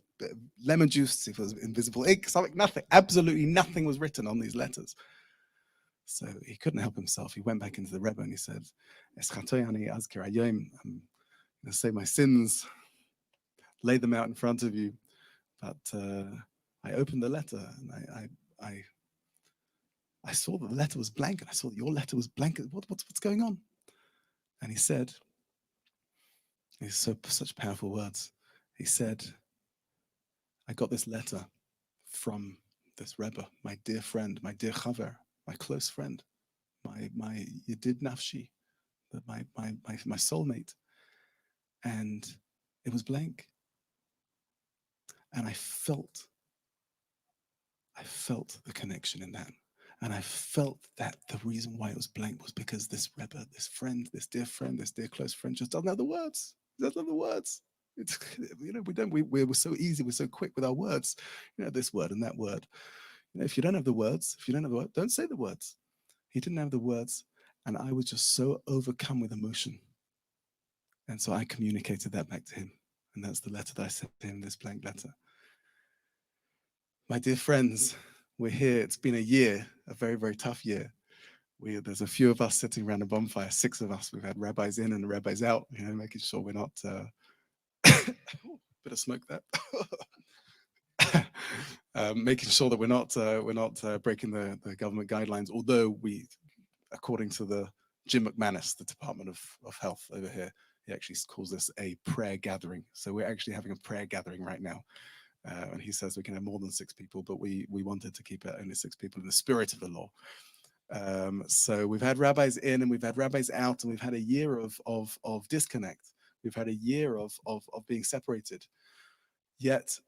lemon juice, if it was invisible ink, something, nothing. Absolutely nothing was written on these letters. So he couldn't help himself. He went back into the Rebbe and he said, I'm going to say my sins, lay them out in front of you. But I opened the letter and I saw that the letter was blank, and I saw that your letter was blank. What's going on? And he said, such powerful words. He said, I got this letter from this Rebbe, my dear friend, my dear chaver, my close friend, my yedid nafshi, my soulmate, and it was blank. And I felt the connection in that. And I felt that the reason why it was blank was because this Rebbe, this friend, this dear friend, this dear close friend just doesn't have the words. He doesn't have the words. It's, we're so easy, we're so quick with our words. This word and that word. If you don't have the words, don't say the words. He didn't have the words, and I was just so overcome with emotion. And so I communicated that back to him. And that's the letter that I sent to him, this blank letter. My dear friends, we're here. It's been a year, a very, very tough year. There's a few of us sitting around a bonfire, 6 of us. We've had rabbis in and rabbis out, making sure we're not, bit of smoke there. Making sure that we're not breaking the government guidelines, although according to the Jim McManus, the Department of Health over here, he actually calls this a prayer gathering. So we're actually having a prayer gathering right now. And he says we can have more than 6 people, but we wanted to keep it only 6 people in the spirit of the law. So we've had rabbis in and we've had rabbis out, and we've had a year of disconnect. We've had a year of being separated. Yet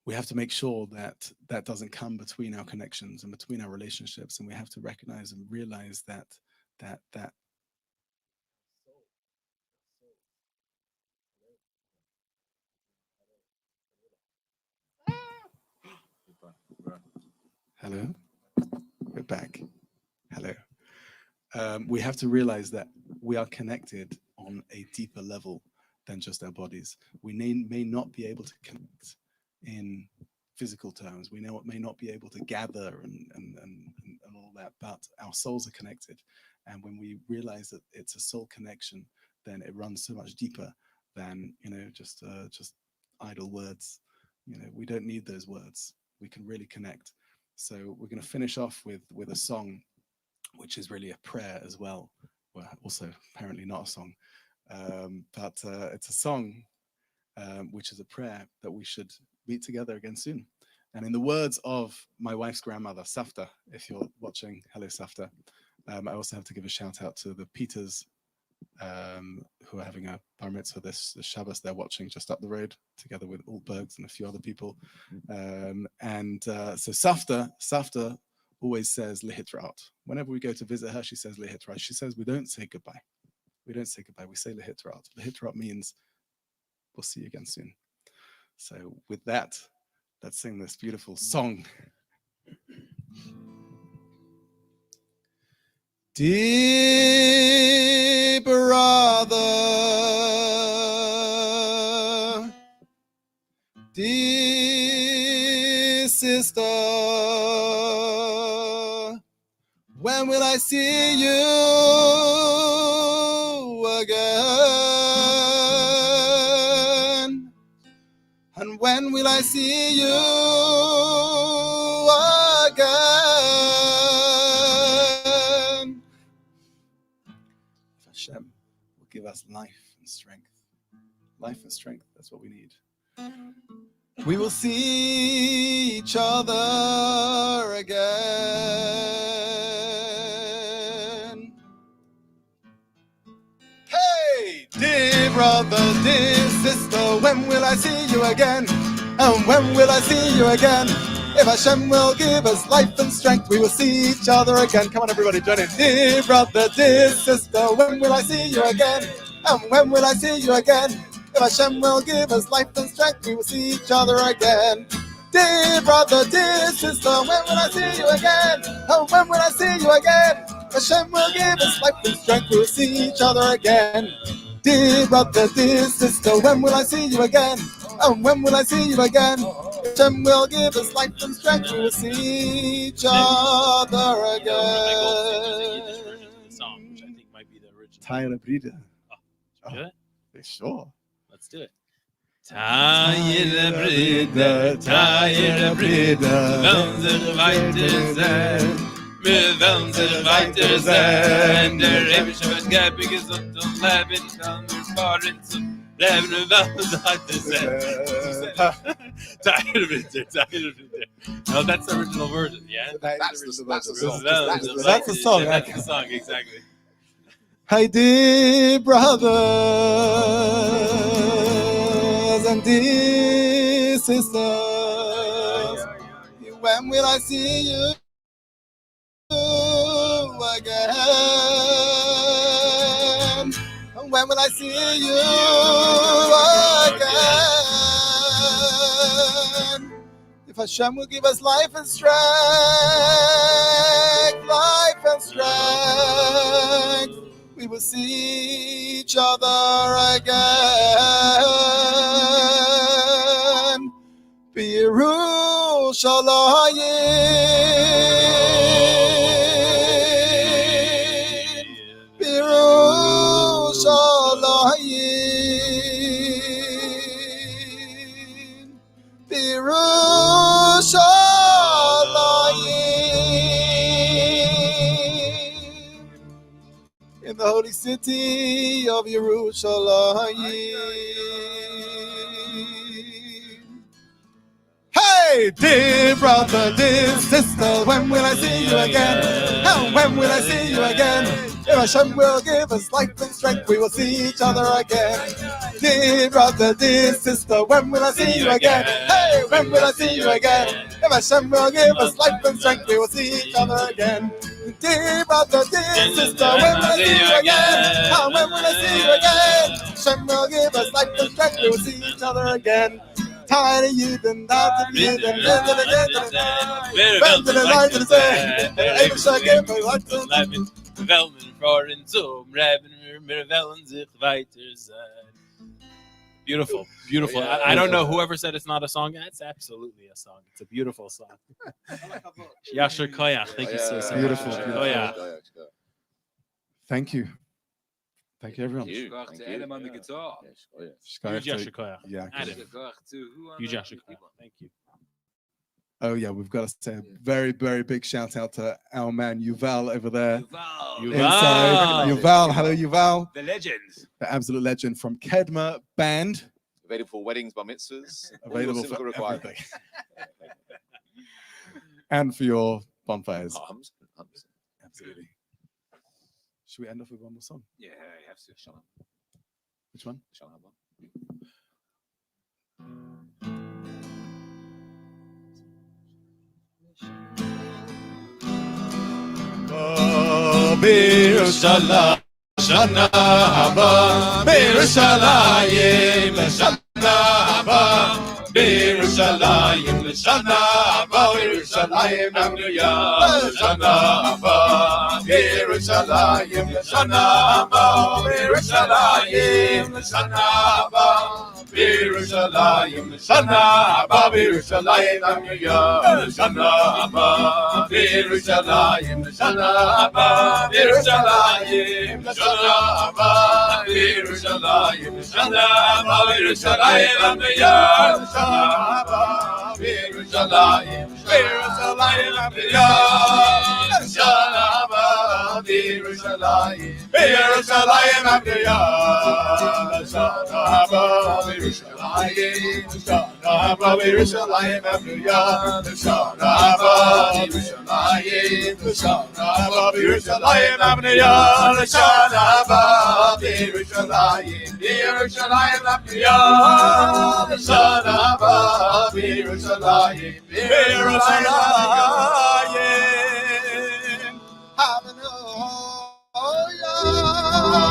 we have to make sure that that doesn't come between our connections and between our relationships, and we have to recognize and realize that Hello, we're back. Hello. We have to realize that we are connected on a deeper level than just our bodies. We may not be able to connect in physical terms. We may not be able to gather and all that, but our souls are connected. And when we realize that it's a soul connection, then it runs so much deeper than just idle words. We don't need those words. We can really connect. So we're going to finish off with a song, which is really a prayer as well. Well, also apparently not a song, but it's a song which is a prayer that we should meet together again soon. And in the words of my wife's grandmother, Safta, if you're watching, hello Safta. I also have to give a shout out to the Peters who are having a bar mitzvah this Shabbos. They're watching just up the road together with Altbergs and a few other people. So Safta always says Lehitrat. Whenever we go to visit her, she says Lehitrat. She says we don't say goodbye. We don't say goodbye. We say Lehitrat. Lehitrat means we'll see you again soon. So with that, let's sing this beautiful song. Dear brother, dear sister, when will I see you again? And when will I see you again? If Hashem will give us life and strength. Life and strength, that's what we need. We will see each other again. Hey, dear brother, dear sister, when will I see you again? And when will I see you again? If Hashem will give us life and strength, we will see each other again. Come on, everybody, join in. Dear brother, dear sister, when will I see you again? And when will I see you again? If Hashem will give us life and strength, we will see each other again. Dear brother, dear sister, when will I see you again? And when will I see you again? If Hashem will give us life and strength, we will see each other again. Dear brother, dear sister, when will I see you again? And when will I see you again? Hashem will give us life and strength, we will see each other again. Song, which I think might be the original. Tyler Brida. Oh, sure. Let's do it. Tayir Brida, Tayir Brida, unser weiter sein, wir wollen sich weiter sein. Der Rebische wird gäbe gesund und leben kann wir sparen zum Leben, wir wollen sich weiter sein. Tayir Brida. No, that's the original version, yeah? That's the song. That's That's the song. That's the song, exactly. Hi, dear brothers and dear sisters, when will I see you again? And when will I see you again? If Hashem will give us life and strength, we will see each other again. Birushalayim, Birushalayim, Birushalayim. In the holy city of Yerushalayim. Hey, dear brother, dear sister, when will I see you again? And when will I see you again? If Hashem will give us life and strength, we will see each other again. Dear brother, dear sister, when will I see you again? Hey, when will I see you again? If Hashem will give us life and strength, we will see each other again. Dear brother, dear sister, when will I see you again? Oh, when will I see you again? Hashem will give us life and strength, we will see each other again. Tired of you, then tired of you, then Beautiful, beautiful. I don't know whoever said it's not a song. That's absolutely a song. It's a beautiful song. Yasher Koyach. Thank you so much. Beautiful, Oh beautiful. yeah. Thank you. Thank you, everyone. Thank you. Shkach to Adam on the guitar. Huge Yasher Koyach. Yeah. Adam. Shkach to who on Huge the Yasher Koyach. keyboard? Thank you. Oh yeah, we've got to say a very, very big shout out to our man Yuval over there. Inside. Yuval, hello Yuval. The legends. The absolute legend from Kedma Band. Available for weddings, bar mitzvahs. Available for everything. And for your bonfires. Absolutely. Should we end off with one more song? Yeah, you have to. Shalom. Which one? Shalom. בירושלים, שנה הבאה, בירושלים, לשנה הבאה, בירושלים, לשנה הבאה, בירושלים הבנויה, לשנה הבאה, בירושלים, לשנה הבאה, בירושלים, לשנה הבאה. בירושלים, לשנה הבאה, בירושלים הבנויה, לשנה הבאה, בירושלים, לשנה הבאה, בירושלים, לשנה הבאה, בירושלים, לשנה הבאה, בירושלים הבנויה, לשנה הבאה, בירושלים, בירושלים הבנויה, לשנה הבאה, בירושלים, בירושלים הבנויה, לשנה הבאה. Yerushalayim, Shana Yerushalayim, Hallelujah. Shana Yerushalayim, Shana Yerushalayim, Hallelujah. Shana Yerushalayim, Yerushalayim, Hallelujah.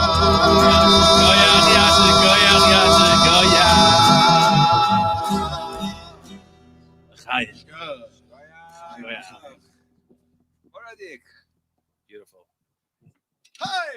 Shana Yerushalayim, Yerushalayim, Beautiful. Hi.